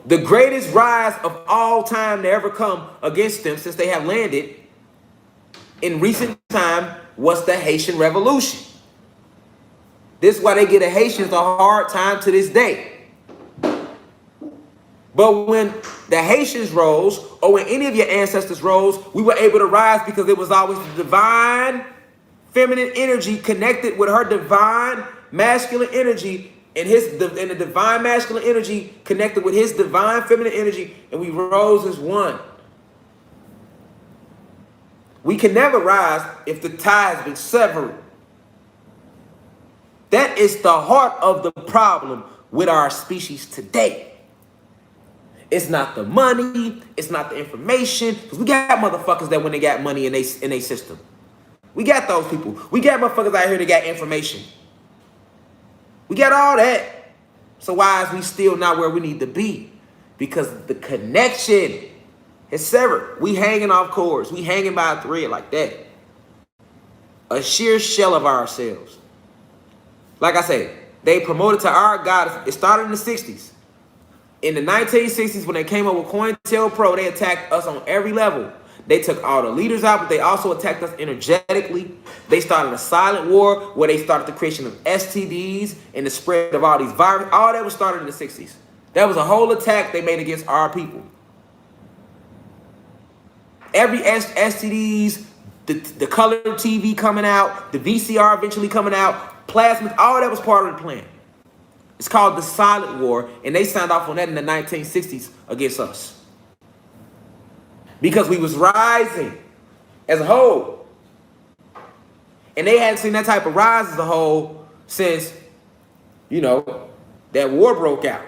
The greatest rise of all time to ever come against them since they have landed in recent time was the Haitian Revolution. This is why they get the Haitians a hard time to this day. But when the Haitians rose, or when any of your ancestors rose, we were able to rise because it was always the divine feminine energy connected with her divine masculine energy, and the divine masculine energy connected with his divine feminine energy, and we rose as one. We can never rise if the tie has been severed. That is the heart of the problem with our species today. It's not the money, it's not the information, because we got motherfuckers that when they got money in they system. We got those people. We got motherfuckers out here that got information. We got all that. So why is we still not where we need to be? Because the connection is severed. We hanging off cords. We hanging by a thread like that. A sheer shell of ourselves. Like I said, they promoted to our God. It started in the 60s. In the 1960s, when they came up with COINTELPRO, they attacked us on every level. They took all the leaders out, but they also attacked us energetically. They started a silent war where they started the creation of STDs and the spread of all these viruses. All that was started in the 60s. That was a whole attack they made against our people. Every STDs, the color TV coming out, the VCR eventually coming out, plasma, all that was part of the plan. It's called the Silent War, and they signed off on that in the 1960s against us. Because we was rising as a whole. And they hadn't seen that type of rise as a whole since, that war broke out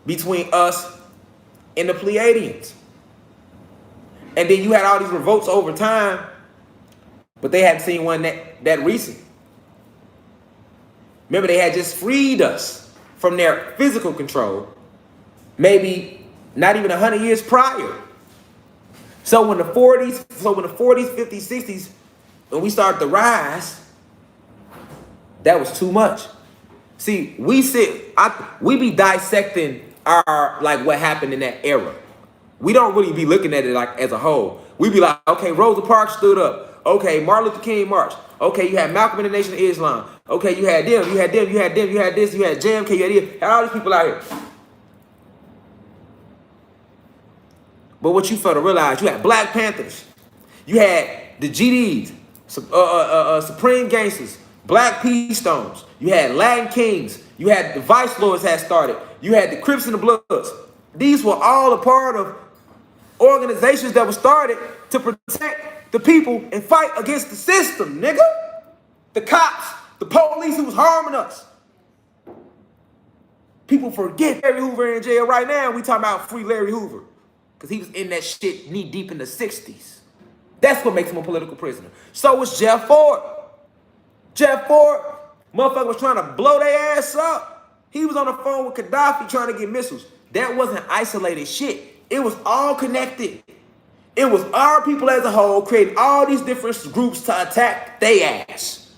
between us and the Pleiadians. And then you had all these revolts over time, but they hadn't seen one that recent. Remember, they had just freed us from their physical control, maybe not even 100 years prior. So when the 40s, 50s, 60s, when we started to rise, that was too much. See, we be dissecting what happened in that era. We don't really be looking at it like as a whole. We be like, okay, Rosa Parks stood up. Okay, Martin Luther King marched. Okay, you had Malcolm in the Nation of Islam. Okay, you had them, you had them, you had them, you had this, you had JFK, you had all these people out here. But what you fail to realize, you had Black Panthers. You had the GDs, Supreme Gangsters, Black Peace Stones. You had Latin Kings. You had the Vice Lords had started. You had the Crips and the Bloods. These were all a part of organizations that were started to protect the people and fight against the system, nigga. The cops, the police who was harming us. People forget Larry Hoover in jail right now. We talking about free Larry Hoover. Because he was in that shit knee deep in the 60s. That's what makes him a political prisoner. So was Jeff Ford. Jeff Ford, motherfucker was trying to blow their ass up. He was on the phone with Gaddafi trying to get missiles. That wasn't isolated shit. It was all connected. It was our people as a whole creating all these different groups to attack their ass.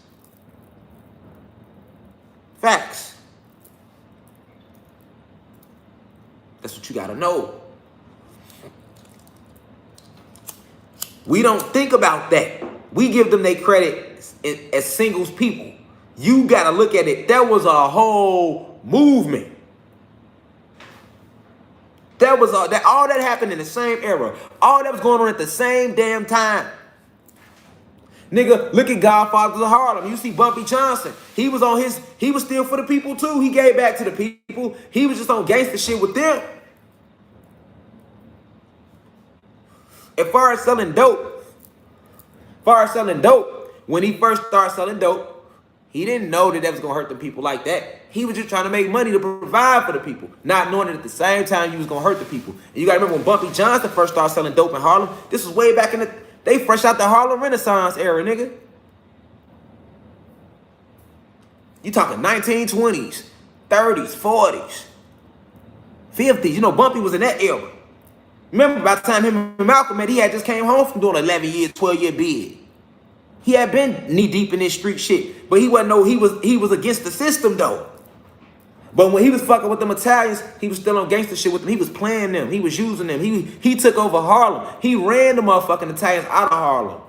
Facts. That's what you gotta know. We don't think about that. We give them their credit as singles people. You gotta look at it. That was a whole movement. That was all that happened in the same era. All that was going on at the same damn time. Nigga, look at Godfathers of Harlem. You see Bumpy Johnson. He was still for the people too. He gave back to the people. He was just on gangster shit with them. As far as selling dope, when he first started selling dope, he didn't know that was going to hurt the people like that. He was just trying to make money to provide for the people, not knowing that at the same time he was going to hurt the people. And you got to remember when Bumpy Johnson first started selling dope in Harlem, this was way back they fresh out the Harlem Renaissance era, nigga. You talking 1920s, 30s, 40s, 50s. You know, Bumpy was in that era. Remember, by the time him and Malcolm met, he had just came home from doing 11 years, 12-year bid. He had been knee deep in this street shit, but he wasn't. He was against the system though. But when he was fucking with them Italians, he was still on gangster shit with them. He was playing them. He was using them. He took over Harlem. He ran the motherfucking Italians out of Harlem.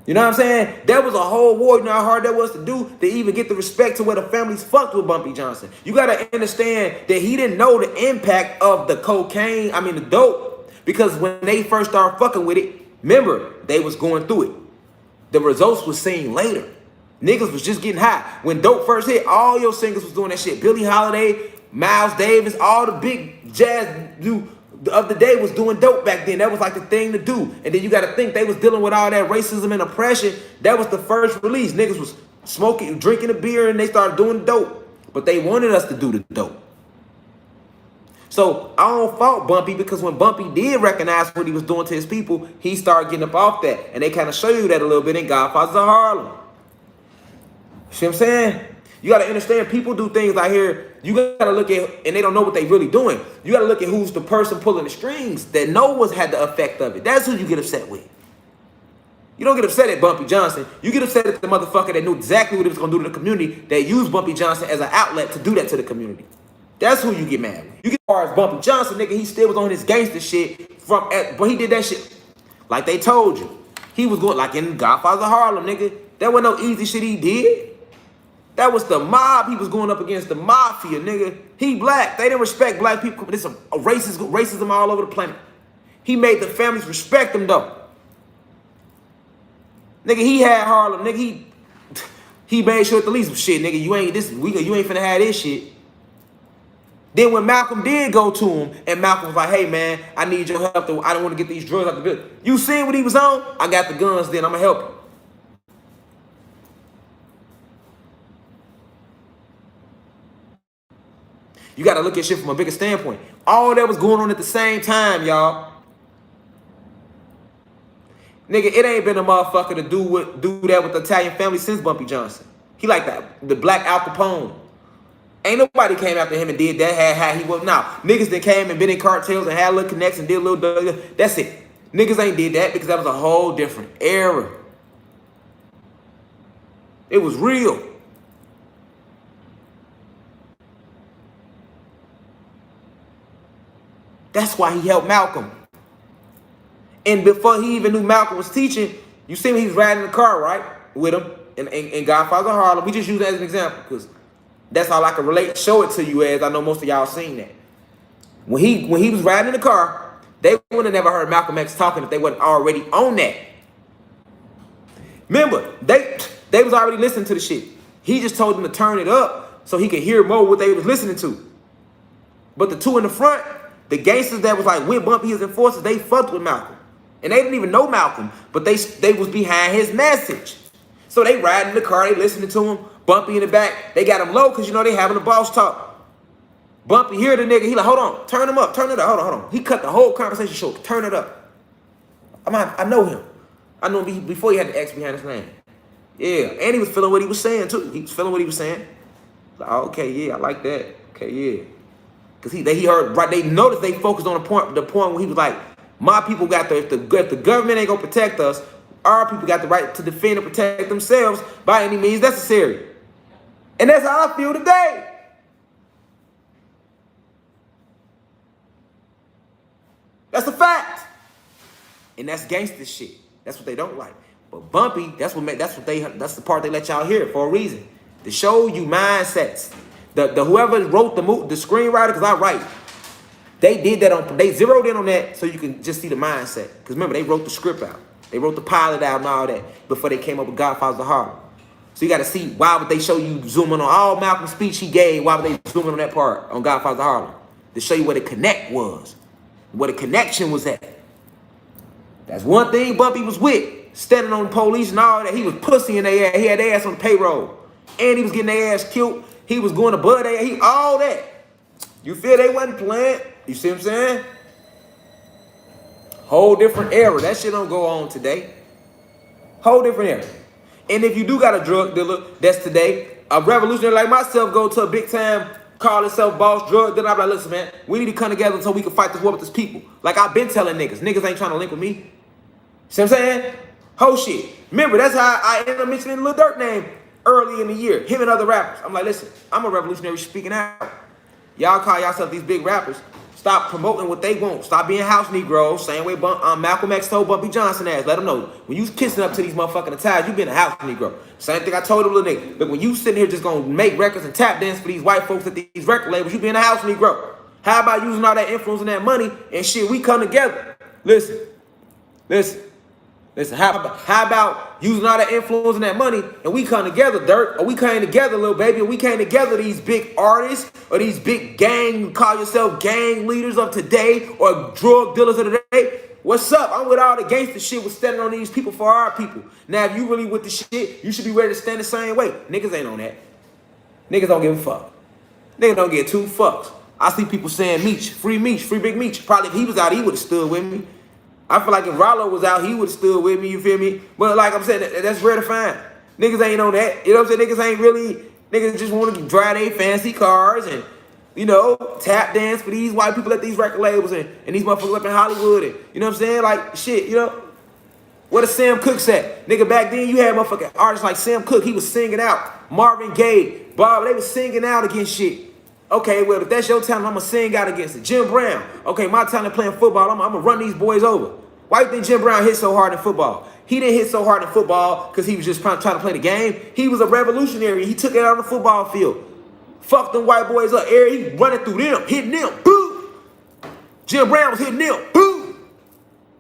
You know what I'm saying? That was a whole war. You know how hard that was to do to even get the respect to where the families fucked with Bumpy Johnson. You got to understand that he didn't know the impact of the cocaine, the dope, because when they first started fucking with it, remember, they was going through it. The results was seen later. Niggas was just getting high. When dope first hit, all your singers was doing that shit. Billie Holiday, Miles Davis, all the big jazz of the day was doing dope back then. That was like the thing to do. And then you got to think they was dealing with all that racism and oppression. That was the first release. Niggas was smoking, drinking a beer, and they started doing dope. But they wanted us to do the dope. So I don't fault Bumpy, because when Bumpy did recognize what he was doing to his people, he started getting up off that. And they kind of show you that a little bit in Godfathers of Harlem. See what I'm saying? You got to understand, people do things out here. You got to look at, and they don't know what they really doing. You got to look at who's the person pulling the strings that know what's had the effect of it. That's who you get upset with. You don't get upset at Bumpy Johnson. You get upset at the motherfucker that knew exactly what he was going to do to the community, that used Bumpy Johnson as an outlet to do that to the community. That's who you get mad with. You get as far as Bumpy Johnson, nigga, he still was on his gangster shit but he did that shit like they told you. He was going like in Godfather of Harlem, nigga. That wasn't no easy shit he did. That was the mob. He was going up against the mafia, nigga. He black. They didn't respect black people. There's a racism all over the planet. He made the families respect him, though. Nigga, he had Harlem. Nigga, he made sure at the least shit, nigga. You ain't finna have this shit. Then when Malcolm did go to him, and Malcolm was like, "Hey man, I need your help. I don't want to get these drugs out the building." You seen what he was on? I got the guns. Then I'ma help you. You got to look at shit from a bigger standpoint. All that was going on at the same time, y'all. Nigga, it ain't been a motherfucker to do that with the Italian family since Bumpy Johnson. He like that, the black Al Capone. Ain't nobody came after him and did that, had how he was. Nah, niggas that came and been in cartels and had little connects and did a little, that's it. Niggas ain't did that because that was a whole different era. It was real. That's why he helped Malcolm. And before he even knew Malcolm was teaching, you see him, he was riding in the car, right? With him in Godfather of Harlem. We just use that as an example because that's how I can relate, show it to you, as I know most of y'all seen that. When he was riding in the car, they would have never heard Malcolm X talking if they wasn't already on that. Remember, they was already listening to the shit. He just told them to turn it up so he could hear more what they was listening to. But the two in the front, the gangsters that was like with Bumpy his enforcers, they fucked with Malcolm. And they didn't even know Malcolm, but they was behind his message. So they riding in the car, they listening to him, Bumpy in the back. They got him low because, you know, they having a boss talk. Bumpy hear the nigga, he like, hold on, turn him up, turn it up, hold on. He cut the whole conversation short, turn it up. I know him. I know him before he had the X behind his name. Yeah, and he was feeling what he was saying too. He was feeling what he was saying. Like, oh, okay, yeah, I like that. Okay, yeah. Because he heard, right, they noticed they focused on the point where he was like, my people got if the government ain't gonna protect us, our people got the right to defend and protect themselves by any means necessary. And that's how I feel today. That's a fact. And that's gangster shit. That's what they don't like. But Bumpy, that's the part they let y'all hear for a reason. To show you mindsets. The whoever wrote the screenwriter, because I write, they did that they zeroed in on that so you can just see the mindset. Because remember, they wrote the script out. They wrote the pilot out and all that before they came up with Godfathers of Harlem. So you got to see, why would they show you zooming on all Malcolm's speech he gave, why would they zoom in on that part on Godfathers of Harlem? To show you where the connect was, where the connection was at. That's one thing Bumpy was with, standing on the police and all that. He was pussying their ass. He had their ass on the payroll. And he was getting their ass killed. He was going to bud their ass, all that. You feel they wasn't playing? You see what I'm saying? Whole different era. That shit don't go on today. Whole different era. And if you do got a drug dealer that's today, a revolutionary like myself go to a big time, call himself boss drug dealer, I'm like, listen, man, we need to come together so we can fight this war with these people. Like I've been telling niggas. Niggas ain't trying to link with me. See what I'm saying? Whole shit. Remember, that's how I ended up mentioning Lil Durk name. early in the year. Him and other rappers. I'm like, listen, I'm a revolutionary speaking out. Y'all call yourself these big rappers. Stop promoting what they want. Stop being house Negroes. Same way Malcolm X told Bumpy Johnson ass. Let him know. When you kissing up to these motherfucking Italians, you been a house Negro. Same thing I told him, little nigga. Look, when you sitting here just gonna make records and tap dance for these white folks at these record labels, you being a house Negro. How about using all that influence and that money and shit, we come together? Listen. How about using all that influence and that money and we come together, Dirt? Or we came together, little baby, and we came together, these big artists or these big gang, call yourself gang leaders of today or drug dealers of today. What's up? I'm with all the gangster shit. We're standing on these people for our people. Now, if you really with the shit, you should be ready to stand the same way. Niggas ain't on that. Niggas don't give a fuck. Niggas don't get two fucks. I see people saying Meech, free Big Meech. Probably if he was out, he would have stood with me. I feel like if Rollo was out, he would have stood with me, you feel me? But like I'm saying, that's rare to find. Niggas ain't on that. You know what I'm saying? Niggas just want to drive their fancy cars and, you know, tap dance for these white people at these record labels and these motherfuckers up in Hollywood. And, you know what I'm saying? Like, shit, you know? Where the Sam Cooks at? Nigga, back then you had motherfucking artists like Sam Cooke. He was singing out. Marvin Gaye, Bob, they was singing out against shit. Okay, well, if that's your talent, I'm going to sing out against it. Jim Brown. Okay, my talent playing football, I'm going to run these boys over. Why do you think Jim Brown hit so hard in football? He didn't hit so hard in football because he was just trying to play the game. He was a revolutionary. He took it out on the football field. Fuck them white boys up. He running through them, hitting them. Boom! Jim Brown was hitting them. Boom!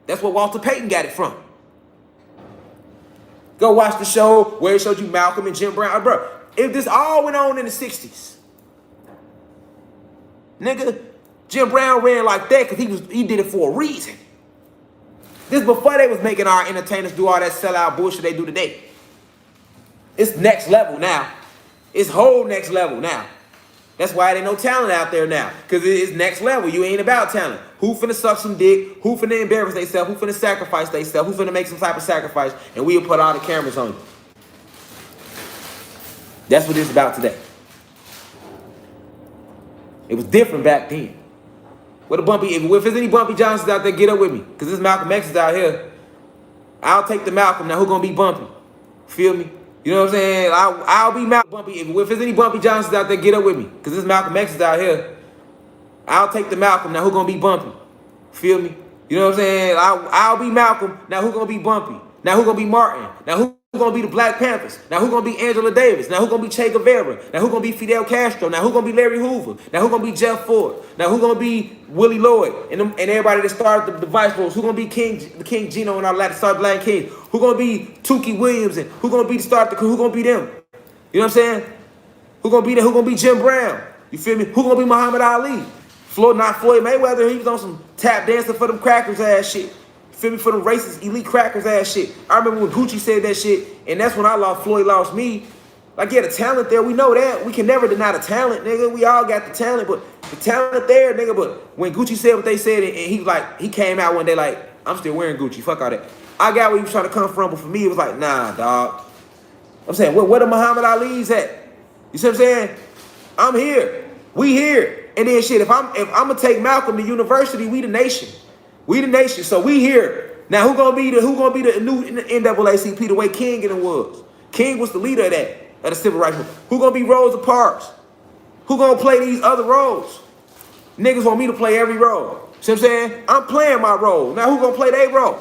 That's where Walter Payton got it from. Go watch the show where it showed you Malcolm and Jim Brown. Bro, if this all went on in the 60s, nigga, Jim Brown ran like that because he did it for a reason. This before they was making our entertainers do all that sellout bullshit they do today. It's next level now. It's whole next level now. That's why there ain't no talent out there now. Because it's next level. You ain't about talent. Who finna suck some dick? Who finna embarrass themselves? Who finna sacrifice themselves? Who finna make some type of sacrifice? And we'll put all the cameras on you. That's what it's about today. It was different back then. If there's any Bumpy Johnsons out there, get up with me. Because this Malcolm X is out here. I'll take the Malcolm. Now who gonna be Bumpy? Feel me? You know what I'm saying? I'll be Malcolm Bumpy. If there's any Bumpy Johnsons out there, get up with me. Because this Malcolm X is out here. I'll take the Malcolm. Now who gonna be Bumpy? Feel me? You know what I'm saying? I'll be Malcolm. Now who gonna be Bumpy? Now who gonna be Martin? Now who gonna be the Black Panthers? Now who gonna be Angela Davis? Now who gonna be Che Guevara? Now who gonna be Fidel Castro? Now who gonna be Larry Hoover? Now who gonna be Jeff Ford? Now who gonna be Willie Lloyd and everybody that started the Vice Lords? Who gonna be King Gino and all that started Black Kings? Who gonna be Tukey Williams and who gonna be the start the crew? Who gonna be them? You know what I'm saying? Who gonna be there? Who gonna be Jim Brown? You feel me? Who gonna be Muhammad Ali? Not Floyd Mayweather. He was on some tap dancing for them crackers ass shit. Feel me? For them racist elite crackers ass shit. I remember when Gucci said that shit, and that's when Floyd lost me. Like, yeah, the talent there, we know that. We can never deny the talent, nigga. We all got the talent, but the talent there, nigga. But when Gucci said what they said, and he came out one day like, I'm still wearing Gucci. Fuck all that. I got where he was trying to come from, but for me, it was like, nah, dog. I'm saying, where the Muhammad Ali's at? You see what I'm saying? I'm here. We here. And then shit, if I'm gonna take Malcolm to university, we the nation. We the nation, so we here. Now who gonna be the new NAACP the way King and it was? King was the leader of the civil rights movement. Who gonna be Rosa Parks? Who gonna play these other roles? Niggas want me to play every role. See what I'm saying? I'm playing my role. Now who gonna play their role?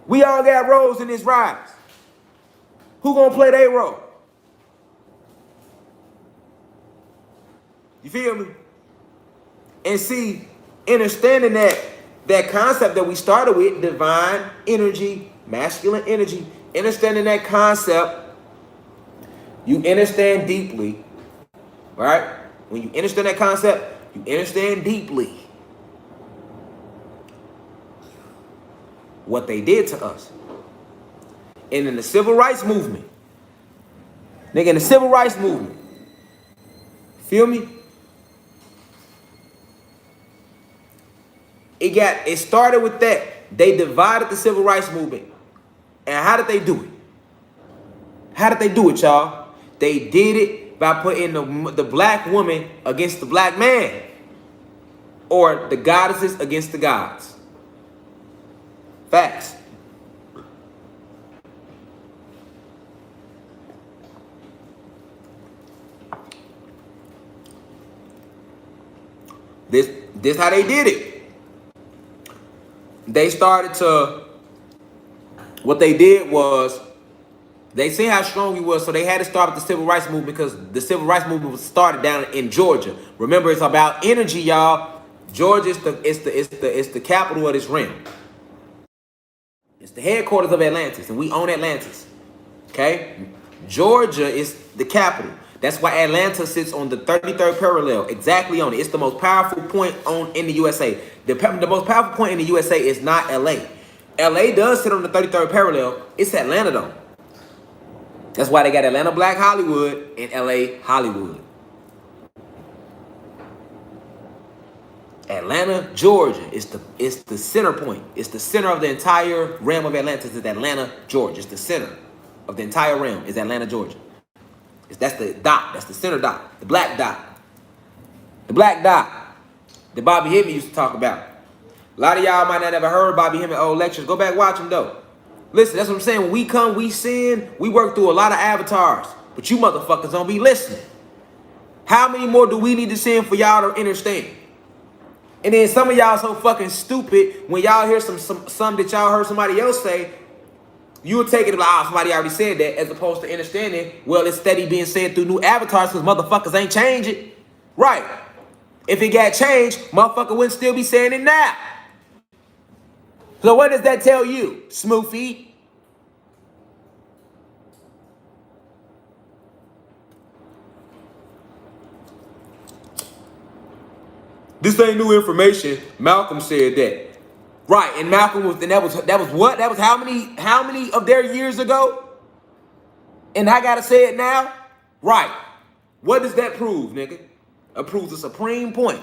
We all got roles in this rise. Who gonna play their role? You feel me? And see, understanding that concept that we started with, divine energy, masculine energy, understanding that concept, you understand deeply, right? When you understand that concept, you understand deeply what they did to us. And in the civil rights movement, nigga, in the civil rights movement, feel me? It started with that. They divided the civil rights movement. And how did they do it? How did they do it, y'all? They did it by putting the black woman against the black man. Or the goddesses against the gods. Facts. This how they did it. They started to, what they did was, they seen how strong we was, so they had to start with the civil rights movement because the civil rights movement was started down in Georgia. Remember, it's about energy, y'all. Georgia is the capital of this realm. It's the headquarters of Atlantis, and we own Atlantis. Okay? Georgia is the capital. That's why Atlanta sits on the 33rd parallel, exactly on it. It's the most powerful point in the USA. The most powerful point in the USA is not LA. LA does sit on the 33rd parallel. It's Atlanta though. That's why they got Atlanta Black Hollywood and LA Hollywood. Atlanta, Georgia is the center point. It's the center of the entire realm of Atlantis. It's Atlanta, Georgia. It's the center of the entire realm. Is Atlanta, Georgia. That's the dot. That's the center dot. The black dot. The black dot that Bobby Hemmitt used to talk about. A lot of y'all might not have ever heard Bobby Hemmitt old lectures. Go back, watch them though. Listen, that's what I'm saying. When we come, we sin. We work through a lot of avatars. But you motherfuckers don't be listening. How many more do we need to sin for y'all to understand? And then some of y'all so fucking stupid, when y'all hear some that y'all heard somebody else say, you'll take it like, oh, somebody already said that, as opposed to understanding, well, it's steady being said through new avatars because motherfuckers ain't changing. Right. If it got changed, motherfucker wouldn't still be saying it now. So what does that tell you, Smoofy? This ain't new information. Malcolm said that. Right, and Malcolm was, and that was what? That was how many of their years ago? And I gotta say it now? Right. What does that prove, nigga? It proves a supreme point.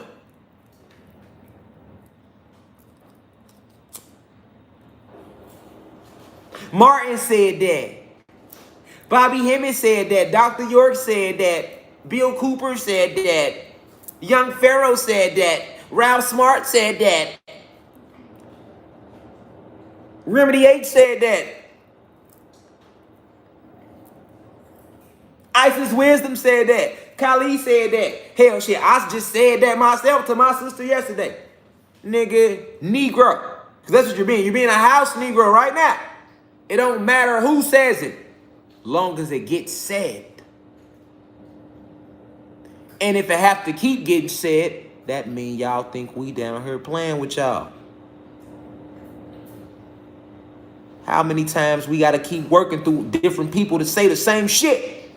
Martin said that. Bobby Hemmitt said that. Dr. York said that. Bill Cooper said that. Young Pharaoh said that. Ralph Smart said that. Remedy H said that. Isis Wisdom said that. Kali said that. Hell shit, I just said that myself to my sister yesterday. Nigga, Negro. Because that's what you're being. You're being a house Negro right now. It don't matter who says it, long as it gets said. And if it have to keep getting said, that mean y'all think we down here playing with y'all. How many times we got to keep working through different people to say the same shit?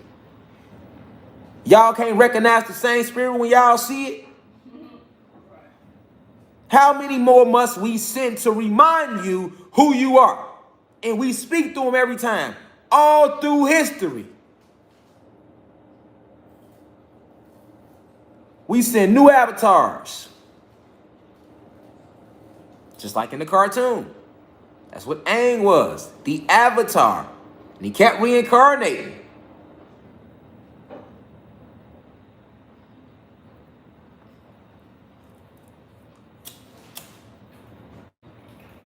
Y'all can't recognize the same spirit when y'all see it? How many more must we send to remind you who you are? And we speak to them every time, all through history. We send new avatars. Just like in the cartoon. That's what Aang was, the avatar. And he kept reincarnating.